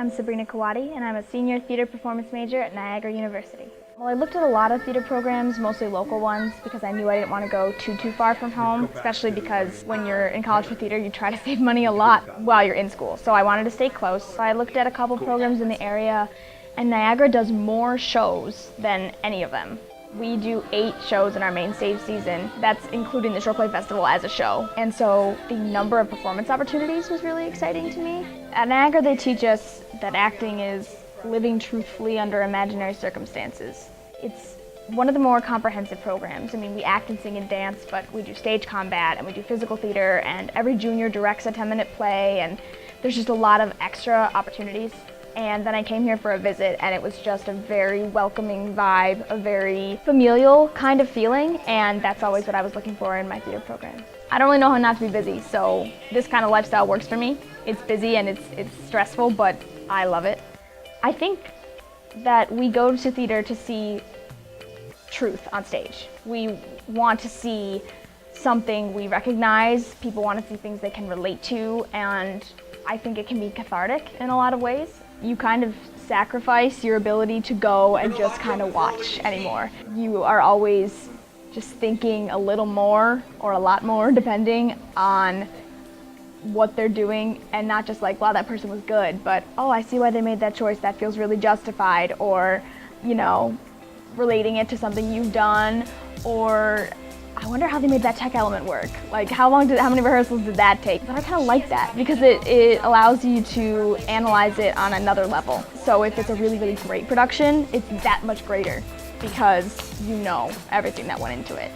I'm Sabrina Kahwaty, and I'm a senior theater performance major at Niagara University. Well, I looked at a lot of theater programs, mostly local ones, because I knew I didn't want to go too far from home, especially because when you're in college for theater, you try to save money a lot while you're in school. So I wanted to stay close. So I looked at a couple programs in the area, and Niagara does more shows than any of them. We do 8 shows in our main stage season. That's including the Short Play Festival as a show. And so the number of performance opportunities was really exciting to me. At Niagara, they teach us that acting is living truthfully under imaginary circumstances. It's one of the more comprehensive programs. I mean, we act and sing and dance, but we do stage combat and we do physical theater, and every junior directs a 10-minute play, and there's just a lot of extra opportunities. And then I came here for a visit, and it was just a very welcoming vibe, a very familial kind of feeling, and that's always what I was looking for in my theater program. I don't really know how not to be busy, so this kind of lifestyle works for me. It's busy and it's stressful, but I love it. I think that we go to theater to see truth on stage. We want to see something we recognize, people want to see things they can relate to, and I think it can be cathartic in a lot of ways. You kind of sacrifice your ability to go and just kind of watch anymore. You are always just thinking a little more or a lot more depending on what they're doing, and not just like, wow, that person was good, but oh, I see why they made that choice, that feels really justified, or, you know, relating it to something you've done, or I wonder how they made that tech element work. Like, how many rehearsals did that take? But I kind of like that because it allows you to analyze it on another level. So if it's a really, really great production, it's that much greater because you know everything that went into it.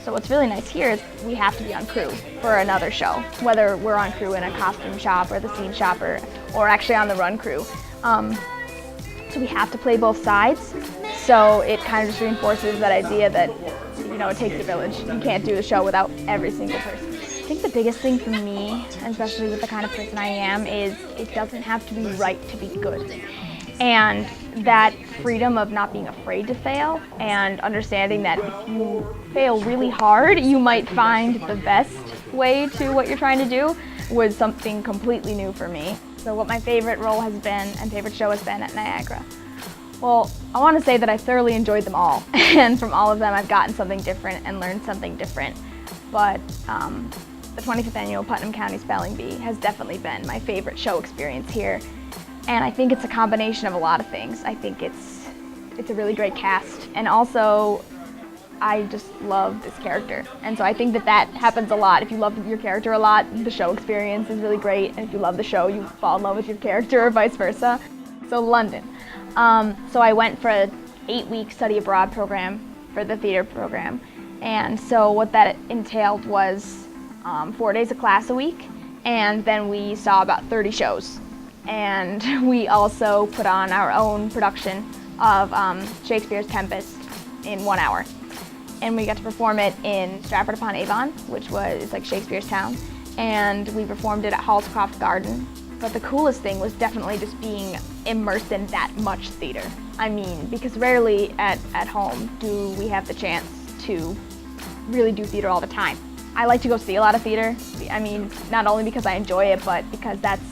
So what's really nice here is we have to be on crew for another show, whether we're on crew in a costume shop or the scene shop or actually on the run crew. So we have to play both sides. So it kind of just reinforces that idea that, you know, it takes a village. You can't do the show without every single person. I think the biggest thing for me, and especially with the kind of person I am, is it doesn't have to be right to be good. And that freedom of not being afraid to fail and understanding that if you fail really hard, you might find the best way to what you're trying to do was something completely new for me. So what my favorite role has been and favorite show has been at Niagara. Well, I want to say that I thoroughly enjoyed them all, and from all of them I've gotten something different and learned something different. But the 25th Annual Putnam County Spelling Bee has definitely been my favorite show experience here. And I think it's a combination of a lot of things. I think it's a really great cast, and also I just love this character. And so I think that happens a lot. If you love your character a lot, the show experience is really great, and if you love the show, you fall in love with your character or vice versa. So London. So I went for an 8-week study abroad program for the theater program. And so what that entailed was 4 days of class a week, and then we saw about 30 shows. And we also put on our own production of Shakespeare's Tempest in 1 hour. And we got to perform it in Stratford-upon-Avon, which was like Shakespeare's town. And we performed it at Hallscroft Garden. But the coolest thing was definitely just being immersed in that much theater. I mean, because rarely at home do we have the chance to really do theater all the time. I like to go see a lot of theater. I mean, not only because I enjoy it, but because that's,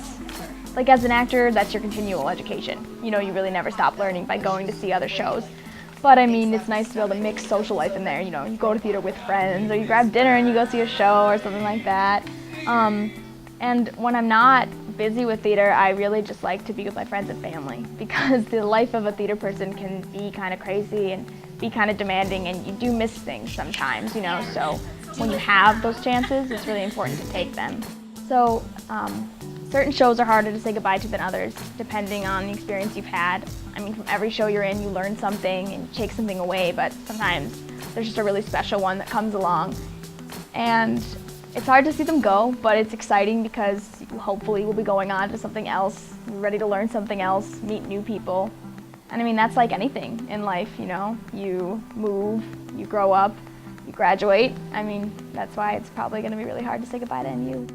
like, as an actor, that's your continual education. You know, you really never stop learning by going to see other shows. But I mean, it's nice to be able to mix social life in there. You know, you go to theater with friends, or you grab dinner and you go see a show or something like that. And when I'm not busy with theater, I really just like to be with my friends and family, because the life of a theater person can be kind of crazy and be kind of demanding, and you do miss things sometimes, you know, so when you have those chances, it's really important to take them. So certain shows are harder to say goodbye to than others, depending on the experience you've had. I mean, from every show you're in, you learn something and you take something away, but sometimes there's just a really special one that comes along. And it's hard to see them go, but it's exciting because hopefully we'll be going on to something else, ready to learn something else, meet new people. And I mean, that's like anything in life, you know? You move, you grow up, you graduate. I mean, that's why it's probably going to be really hard to say goodbye to NU.